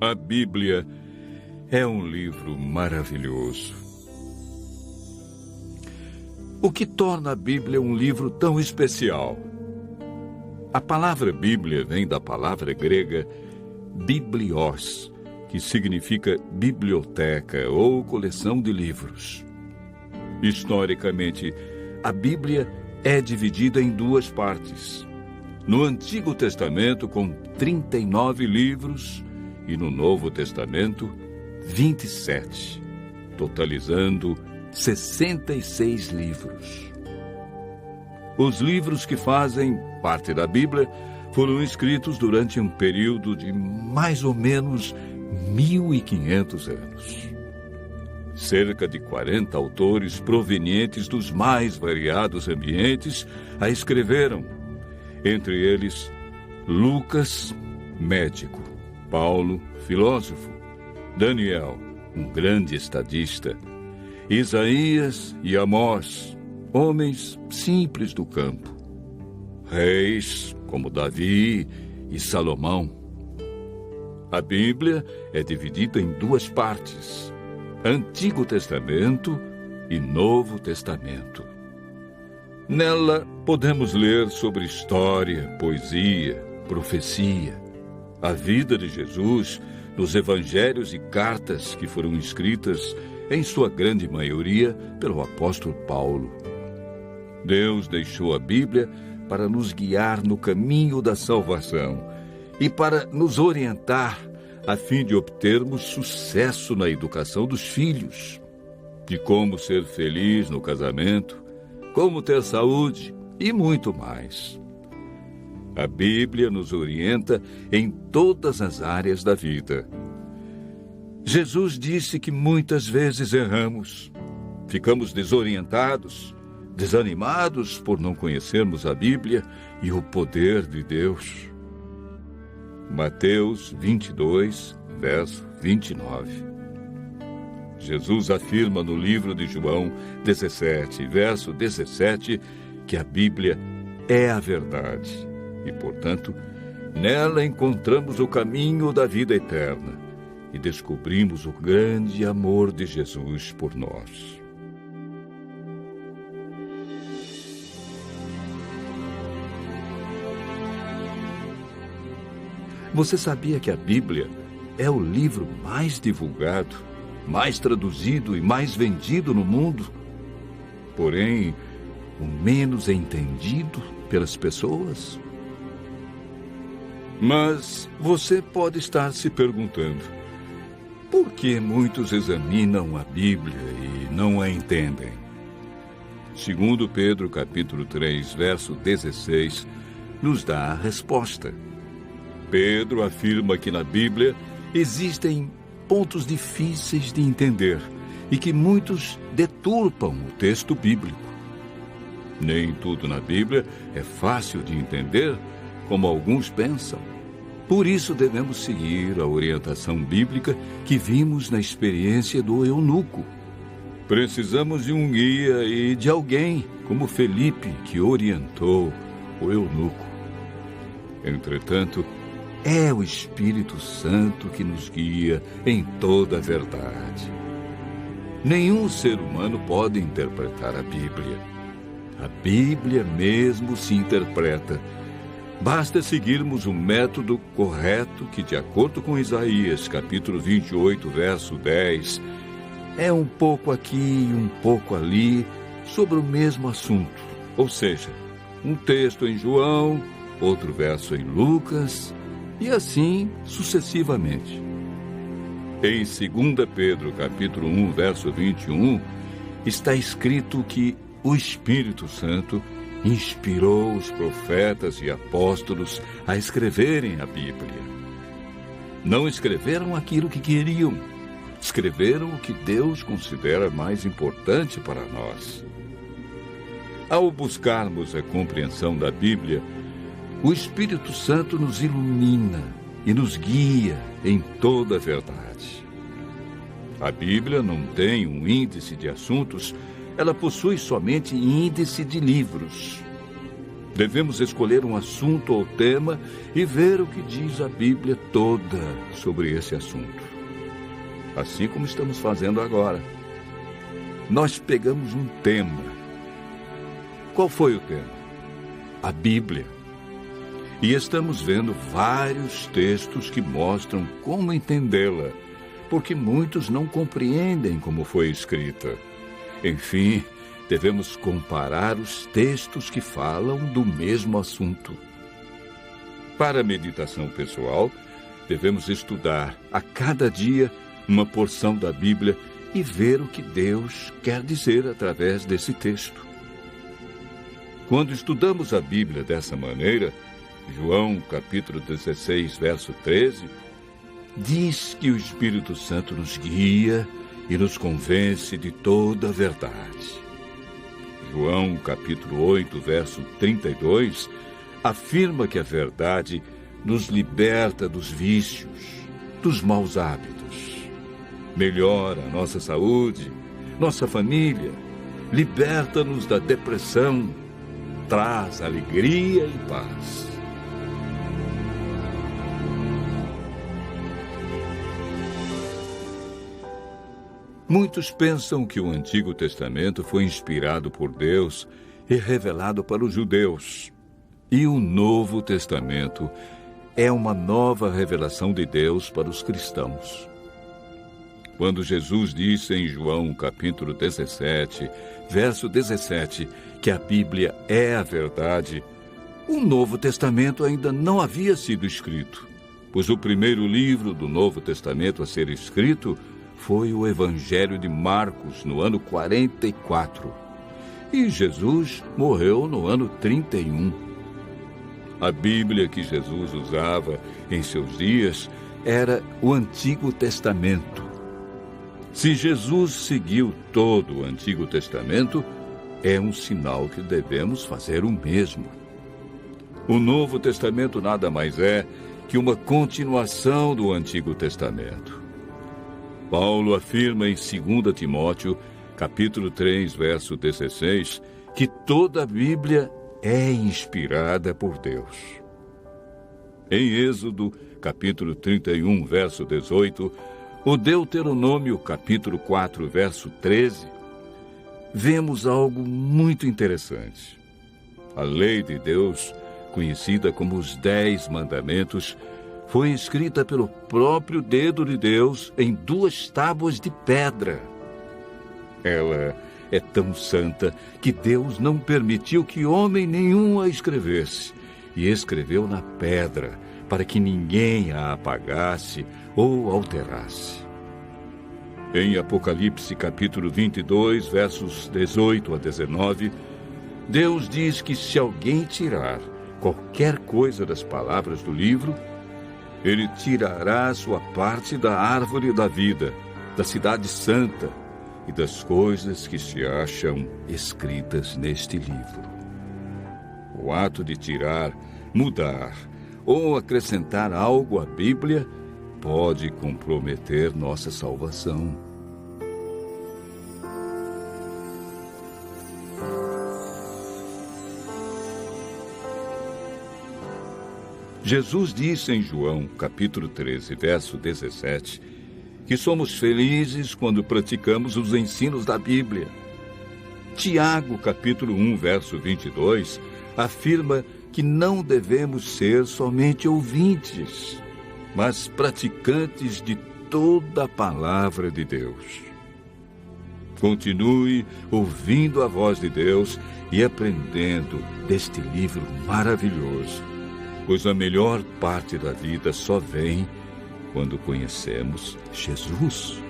A Bíblia é um livro maravilhoso. O que torna a Bíblia um livro tão especial? A palavra Bíblia vem da palavra grega biblios, que significa biblioteca ou coleção de livros. Historicamente, a Bíblia é dividida em duas partes. No Antigo Testamento, com 39 livros, e no Novo Testamento, 27, totalizando 66 livros. Os livros que fazem parte da Bíblia foram escritos durante um período de mais ou menos 1.500 anos. Cerca de 40 autores provenientes dos mais variados ambientes a escreveram. Entre eles, Lucas, médico, Paulo, filósofo, Daniel, um grande estadista, Isaías e Amós, homens simples do campo, reis como Davi e Salomão. A Bíblia é dividida em duas partes, Antigo Testamento e Novo Testamento. Nela podemos ler sobre história, poesia, profecia, a vida de Jesus nos evangelhos e cartas que foram escritas, em sua grande maioria, pelo apóstolo Paulo. Deus deixou a Bíblia para nos guiar no caminho da salvação e para nos orientar a fim de obtermos sucesso na educação dos filhos, de como ser feliz no casamento, como ter saúde e muito mais. A Bíblia nos orienta em todas as áreas da vida. Jesus disse que muitas vezes erramos, ficamos desorientados, desanimados por não conhecermos a Bíblia e o poder de Deus. Mateus 22, verso 29. Jesus afirma no livro de João 17, verso 17, que a Bíblia é a verdade. E, portanto, nela encontramos o caminho da vida eterna e descobrimos o grande amor de Jesus por nós. Você sabia que a Bíblia é o livro mais divulgado, mais traduzido e mais vendido no mundo? Porém, o menos entendido pelas pessoas? Mas você pode estar se perguntando, por que muitos examinam a Bíblia e não a entendem? Segundo Pedro, capítulo 3, verso 16, nos dá a resposta. Pedro afirma que na Bíblia existem pontos difíceis de entender e que muitos deturpam o texto bíblico. Nem tudo na Bíblia é fácil de entender, como alguns pensam. Por isso devemos seguir a orientação bíblica que vimos na experiência do eunuco. Precisamos de um guia e de alguém como Felipe, que orientou o eunuco. Entretanto, é o Espírito Santo que nos guia em toda a verdade. Nenhum ser humano pode interpretar a Bíblia. A Bíblia mesmo se interpreta. Basta seguirmos o método correto que, de acordo com Isaías, capítulo 28, verso 10, é um pouco aqui e um pouco ali sobre o mesmo assunto. Ou seja, um texto em João, outro verso em Lucas, e assim sucessivamente. Em 2 Pedro, capítulo 1, verso 21, está escrito que o Espírito Santo inspirou os profetas e apóstolos a escreverem a Bíblia. Não escreveram aquilo que queriam, escreveram o que Deus considera mais importante para nós. Ao buscarmos a compreensão da Bíblia, o Espírito Santo nos ilumina e nos guia em toda a verdade. A Bíblia não tem um índice de assuntos, ela possui somente índice de livros. Devemos escolher um assunto ou tema e ver o que diz a Bíblia toda sobre esse assunto. Assim como estamos fazendo agora. Nós pegamos um tema. Qual foi o tema? A Bíblia. E estamos vendo vários textos que mostram como entendê-la, porque muitos não compreendem como foi escrita. Enfim, devemos comparar os textos que falam do mesmo assunto. Para a meditação pessoal, devemos estudar a cada dia uma porção da Bíblia e ver o que Deus quer dizer através desse texto. Quando estudamos a Bíblia dessa maneira, João capítulo 16, verso 13, diz que o Espírito Santo nos guia e nos convence de toda a verdade. João capítulo 8, verso 32, afirma que a verdade nos liberta dos vícios, dos maus hábitos, melhora a nossa saúde, nossa família, liberta-nos da depressão, traz alegria e paz. Muitos pensam que o Antigo Testamento foi inspirado por Deus e revelado para os judeus. E o Novo Testamento é uma nova revelação de Deus para os cristãos. Quando Jesus disse em João capítulo 17, verso 17, que a Bíblia é a verdade, o Novo Testamento ainda não havia sido escrito, pois o primeiro livro do Novo Testamento a ser escrito foi o Evangelho de Marcos, no ano 44. E Jesus morreu no ano 31. A Bíblia que Jesus usava em seus dias era o Antigo Testamento. Se Jesus seguiu todo o Antigo Testamento, é um sinal que devemos fazer o mesmo. O Novo Testamento nada mais é que uma continuação do Antigo Testamento. Paulo afirma em 2 Timóteo, capítulo 3, verso 16, que toda a Bíblia é inspirada por Deus. Em Êxodo, capítulo 31, verso 18, o Deuteronômio, capítulo 4, verso 13, vemos algo muito interessante. A lei de Deus, conhecida como os 10 Mandamentos, foi escrita pelo próprio dedo de Deus em 2 tábuas de pedra. Ela é tão santa que Deus não permitiu que homem nenhum a escrevesse, e escreveu na pedra para que ninguém a apagasse ou alterasse. Em Apocalipse capítulo 22, versos 18 a 19, Deus diz que se alguém tirar qualquer coisa das palavras do livro, Ele tirará sua parte da árvore da vida, da cidade santa e das coisas que se acham escritas neste livro. O ato de tirar, mudar ou acrescentar algo à Bíblia pode comprometer nossa salvação. Jesus disse em João, capítulo 13, verso 17, que somos felizes quando praticamos os ensinos da Bíblia. Tiago, capítulo 1, verso 22, afirma que não devemos ser somente ouvintes, mas praticantes de toda a palavra de Deus. Continue ouvindo a voz de Deus e aprendendo deste livro maravilhoso, pois a melhor parte da vida só vem quando conhecemos Jesus.